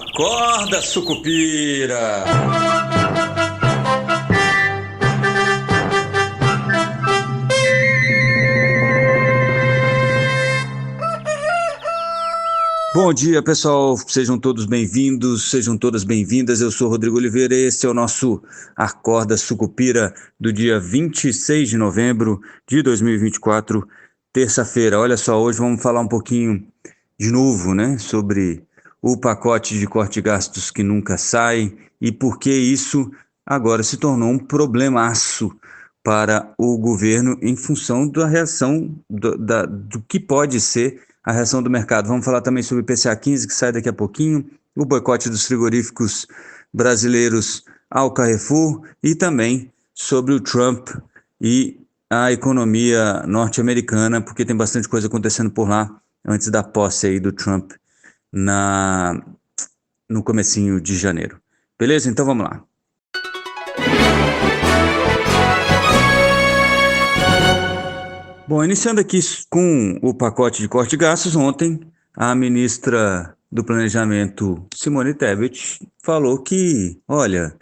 Acorda, sucupira! Bom dia, pessoal. Sejam todos bem-vindos, sejam todas bem-vindas. Eu sou Rodrigo Oliveira e esse é o nosso Acorda Sucupira do dia 26 de novembro de 2024, terça-feira. Olha só, hoje vamos falar um pouquinho de novo, né, sobre o pacote de corte de gastos que nunca sai e por que isso agora se tornou um problemaço para o governo em função da reação do que pode ser a reação do mercado. Vamos falar também sobre o IPCA 15, que sai daqui a pouquinho, o boicote dos frigoríficos brasileiros ao Carrefour e também sobre o Trump e a economia norte-americana, porque tem bastante coisa acontecendo por lá antes da posse aí do Trump no comecinho de janeiro. Beleza? Então vamos lá. Bom, iniciando aqui com o pacote de corte de gastos, ontem a ministra do Planejamento, Simone Tebet, falou que, olha,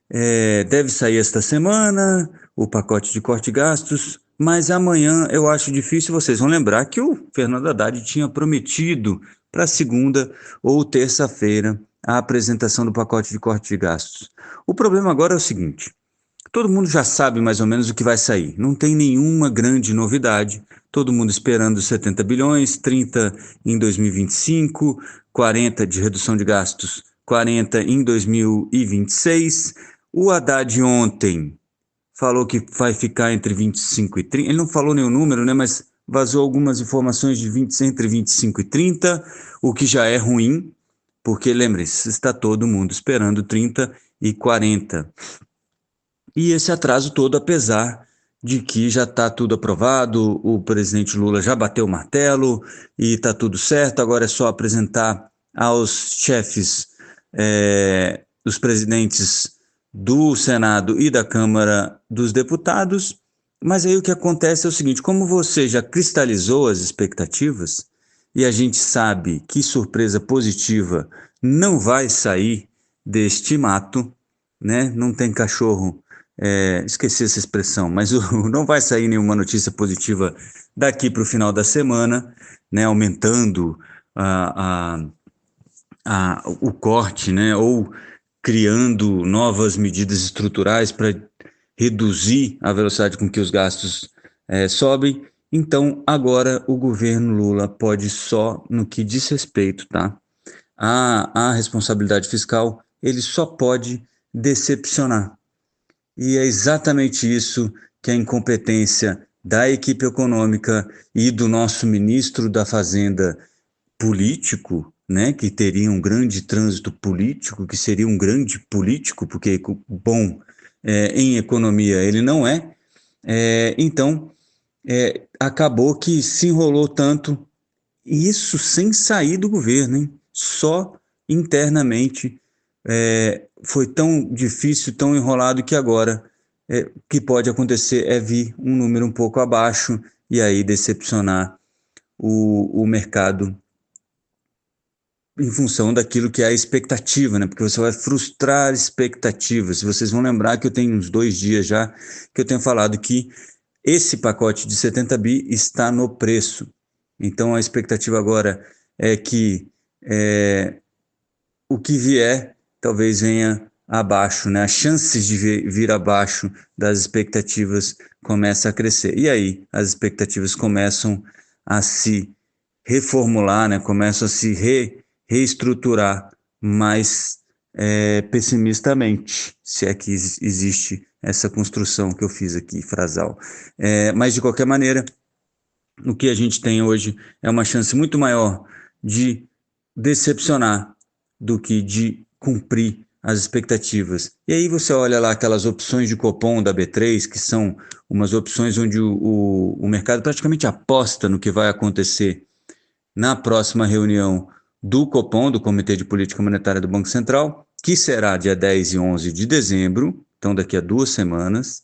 deve sair esta semana o pacote de corte de gastos, mas amanhã eu acho difícil. Vocês vão lembrar que o Fernando Haddad tinha prometido para segunda ou terça-feira a apresentação do pacote de corte de gastos. O problema agora é o seguinte: todo mundo já sabe mais ou menos o que vai sair. Não tem nenhuma grande novidade. Todo mundo esperando 70 bilhões, 30 em 2025, 40 de redução de gastos, 40 em 2026. O Haddad ontem falou que vai ficar entre 25 e 30. Ele não falou nenhum número, né? Mas vazou algumas informações de entre 25 e 30, o que já é ruim, porque lembre-se, está todo mundo esperando 30 e 40. E esse atraso todo, apesar de que já está tudo aprovado, o presidente Lula já bateu o martelo e está tudo certo, agora é só apresentar aos chefes, os presidentes do Senado e da Câmara dos Deputados. Mas aí o que acontece é o seguinte: como você já cristalizou as expectativas, e a gente sabe que surpresa positiva não vai sair deste mato, né? Não tem cachorro, esqueci essa expressão, mas não vai sair nenhuma notícia positiva daqui para o final da semana, né? Aumentando o corte, né? Ou criando novas medidas estruturais para reduzir a velocidade com que os gastos sobem. Então, agora o governo Lula pode só, no que diz respeito, tá, à responsabilidade fiscal, ele só pode decepcionar. E é exatamente isso que a incompetência da equipe econômica e do nosso ministro da Fazenda político, né, que teria um grande trânsito político, que seria um grande político, porque bom em economia ele não é. Então, acabou que se enrolou tanto, isso sem sair do governo, hein? Só internamente. Foi tão difícil, tão enrolado, que agora o que pode acontecer é vir um número um pouco abaixo e aí decepcionar o mercado em função daquilo que é a expectativa, né? Porque você vai frustrar expectativas. Vocês vão lembrar que eu tenho uns 2 dias já que eu tenho falado que esse pacote de 70 bi está no preço. Então a expectativa agora é que o que vier talvez venha abaixo, né? As chances de vir abaixo das expectativas começam a crescer. E aí as expectativas começam a se reformular, né? Começam a se reestruturar mais pessimistamente, se é que existe essa construção que eu fiz aqui, frasal. Mas de qualquer maneira, o que a gente tem hoje é uma chance muito maior de decepcionar do que de cumprir as expectativas. E aí você olha lá aquelas opções de Copom da B3, que são umas opções onde o mercado praticamente aposta no que vai acontecer na próxima reunião do Copom, do Comitê de Política Monetária do Banco Central, que será dia 10 e 11 de dezembro, então daqui a 2 semanas,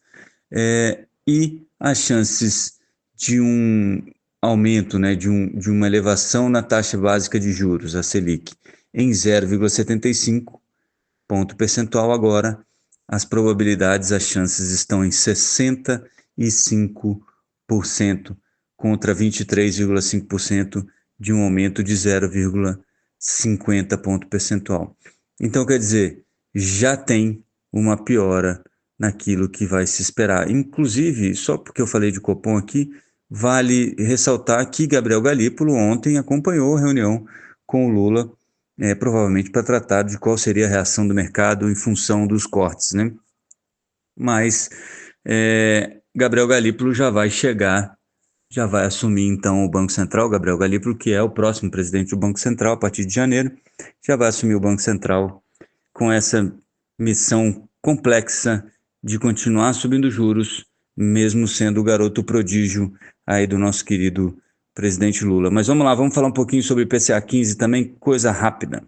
e as chances de um aumento, né, de uma elevação na taxa básica de juros, a Selic, em 0,75 ponto percentual. Agora, as probabilidades, as chances estão em 65% contra 23,5% de um aumento de 0,50 ponto percentual. Então, quer dizer, já tem uma piora naquilo que vai se esperar. Inclusive, só porque eu falei de Copom aqui, vale ressaltar que Gabriel Galípolo ontem acompanhou a reunião com o Lula, provavelmente para tratar de qual seria a reação do mercado em função dos cortes, né? Mas Gabriel Galípolo já vai chegar, já vai assumir então o Banco Central. Gabriel Galípolo, que é o próximo presidente do Banco Central a partir de janeiro, já vai assumir o Banco Central com essa missão complexa de continuar subindo juros, mesmo sendo o garoto prodígio aí do nosso querido presidente Lula. Mas vamos lá, vamos falar um pouquinho sobre IPCA 15 também, coisa rápida.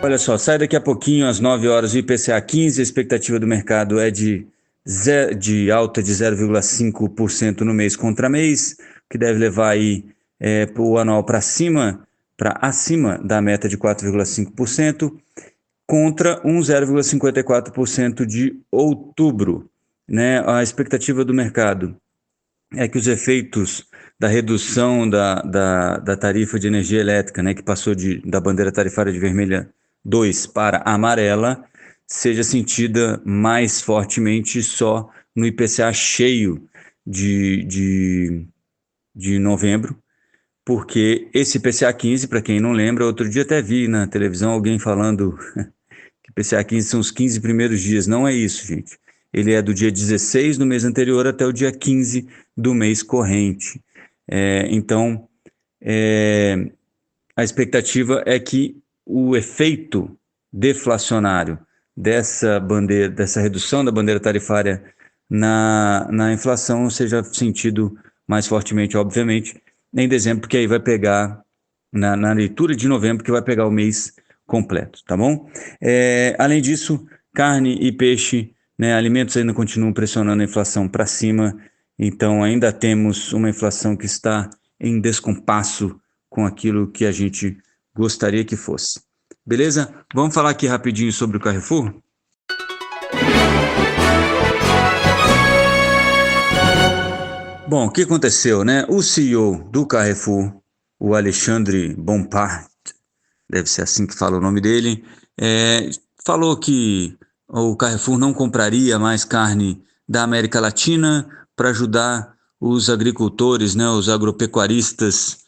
Olha só, sai daqui a pouquinho às 9 horas o IPCA 15, a expectativa do mercado é de alta de 0,5% no mês contra mês, que deve levar aí o anual para acima da meta de 4,5%, contra 0,54% de outubro, né? A expectativa do mercado é que os efeitos da redução da tarifa de energia elétrica, né, que passou da bandeira tarifária de vermelha 2 para amarela, seja sentida mais fortemente só no IPCA cheio de novembro, porque esse IPCA 15, para quem não lembra, outro dia até vi na televisão alguém falando que IPCA 15 são os 15 primeiros dias. Não é isso, gente. Ele é do dia 16 do mês anterior até o dia 15 do mês corrente. Então, a expectativa é que o efeito deflacionário dessa redução da bandeira tarifária na inflação seja sentido mais fortemente, obviamente, em dezembro, porque aí vai pegar, na leitura de novembro, que vai pegar o mês completo, tá bom? Além disso, carne e peixe, né, alimentos ainda continuam pressionando a inflação para cima, então ainda temos uma inflação que está em descompasso com aquilo que a gente gostaria que fosse. Beleza? Vamos falar aqui rapidinho sobre o Carrefour? Bom, o que aconteceu, né? O CEO do Carrefour, o Alexandre Bompard, deve ser assim que fala o nome dele, falou que o Carrefour não compraria mais carne da América Latina para ajudar os agricultores, né, os agropecuaristas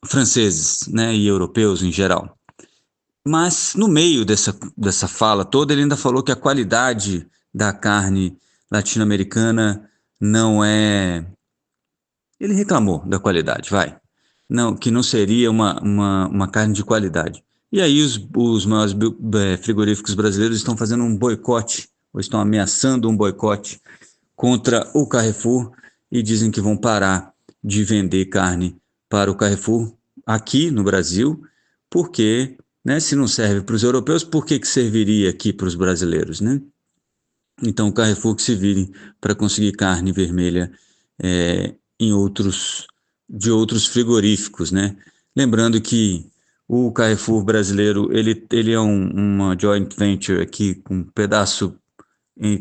franceses, né, e europeus em geral. Mas no meio dessa fala toda, ele ainda falou que a qualidade da carne latino-americana não é... Ele reclamou da qualidade, não, que não seria uma carne de qualidade. E aí os maiores frigoríficos brasileiros estão fazendo um boicote, ou estão ameaçando um boicote contra o Carrefour e dizem que vão parar de vender carne para o Carrefour aqui no Brasil, porque, né, se não serve para os europeus, por que serviria aqui para os brasileiros, né? Então o Carrefour que se vire para conseguir carne vermelha de outros frigoríficos, né? Lembrando que o Carrefour brasileiro ele é uma joint venture aqui com um pedaço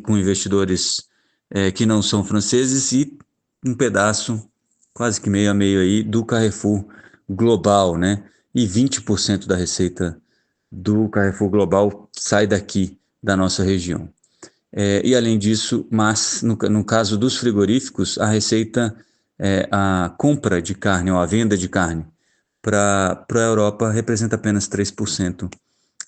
com investidores que não são franceses e um pedaço quase que meio a meio aí do Carrefour global, né? E 20% da receita do Carrefour global sai daqui da nossa região. E além disso, mas no caso dos frigoríficos, a receita, a compra de carne ou a venda de carne para a Europa representa apenas 3%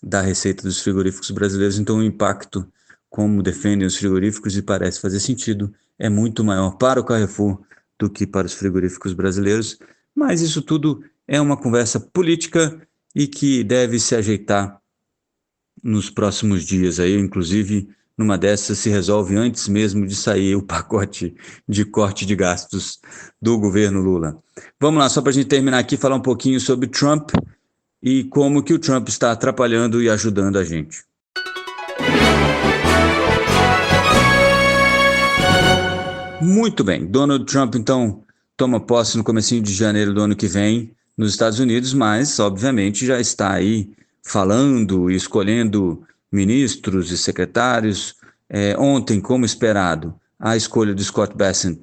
da receita dos frigoríficos brasileiros. Então o impacto, como defendem os frigoríficos e parece fazer sentido, é muito maior para o Carrefour do que para os frigoríficos brasileiros. Mas isso tudo é uma conversa política e que deve se ajeitar nos próximos dias aí, inclusive numa dessas se resolve antes mesmo de sair o pacote de corte de gastos do governo Lula. Vamos lá, só para a gente terminar aqui, falar um pouquinho sobre Trump e como que o Trump está atrapalhando e ajudando a gente. Muito bem, Donald Trump então toma posse no comecinho de janeiro do ano que vem nos Estados Unidos, mas obviamente já está aí falando e escolhendo ministros e secretários. Ontem, como esperado, a escolha do Scott Bessent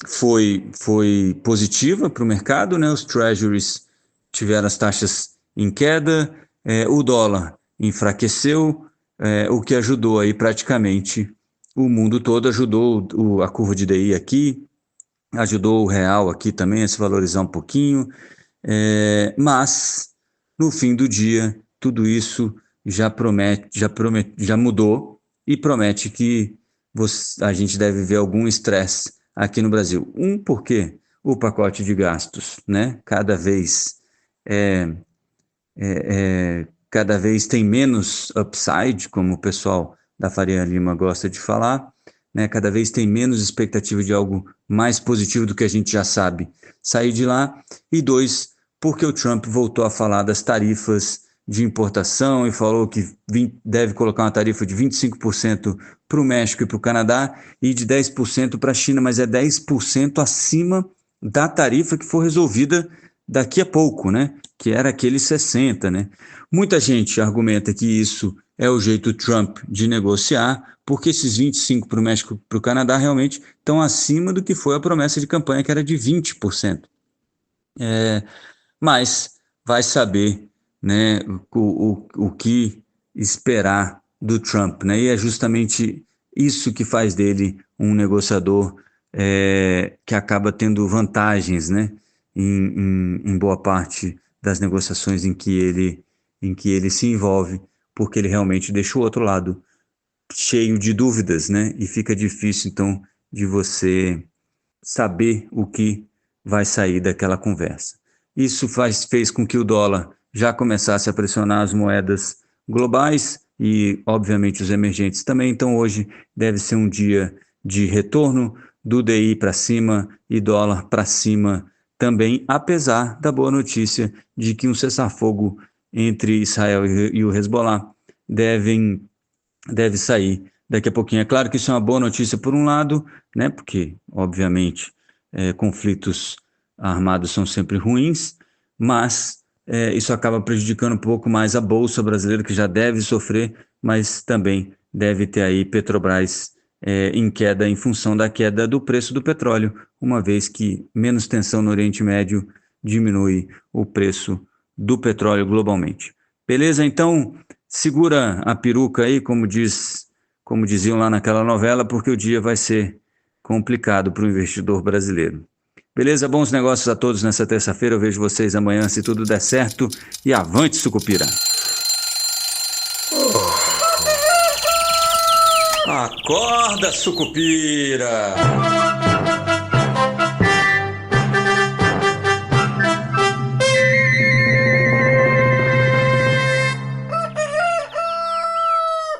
foi positiva para o mercado, né? Os treasuries tiveram as taxas em queda, o dólar enfraqueceu, o que ajudou aí praticamente o mundo todo, ajudou a curva de DI aqui, ajudou o real aqui também a se valorizar um pouquinho, mas no fim do dia tudo isso já mudou e promete que a gente deve ver algum estresse aqui no Brasil. Porque o pacote de gastos, né, cada vez tem menos upside, como o pessoal da Faria Lima gosta de falar, né, cada vez tem menos expectativa de algo mais positivo do que a gente já sabe sair de lá. E 2, porque o Trump voltou a falar das tarifas de importação e falou que deve colocar uma tarifa de 25% para o México e para o Canadá e de 10% para a China, mas é 10% acima da tarifa que for resolvida daqui a pouco, né? Que era aquele 60%, né? Muita gente argumenta que isso é o jeito Trump de negociar, porque esses 25% para o México e para o Canadá realmente estão acima do que foi a promessa de campanha, que era de 20%. Mas vai saber, né, o que esperar do Trump, né? E é justamente isso que faz dele um negociador que acaba tendo vantagens, né, em boa parte das negociações em que ele se envolve, porque ele realmente deixa o outro lado cheio de dúvidas, né? E fica difícil, então, de você saber o que vai sair daquela conversa. Isso fez com que o dólar já começasse a pressionar as moedas globais e, obviamente, os emergentes também. Então, hoje deve ser um dia de retorno do DI para cima e dólar para cima também, apesar da boa notícia de que um cessar-fogo entre Israel e o Hezbollah deve sair daqui a pouquinho. É claro que isso é uma boa notícia por um lado, né? Porque, obviamente, conflitos armados são sempre ruins, mas isso acaba prejudicando um pouco mais a Bolsa brasileira, que já deve sofrer, mas também deve ter aí Petrobras em queda em função da queda do preço do petróleo, uma vez que menos tensão no Oriente Médio diminui o preço do petróleo globalmente. Beleza? Então, segura a peruca aí, como diziam lá naquela novela, porque o dia vai ser complicado para o investidor brasileiro. Beleza? Bons negócios a todos nessa terça-feira. Eu vejo vocês amanhã, se tudo der certo. E avante, Sucupira! Acorda, Sucupira!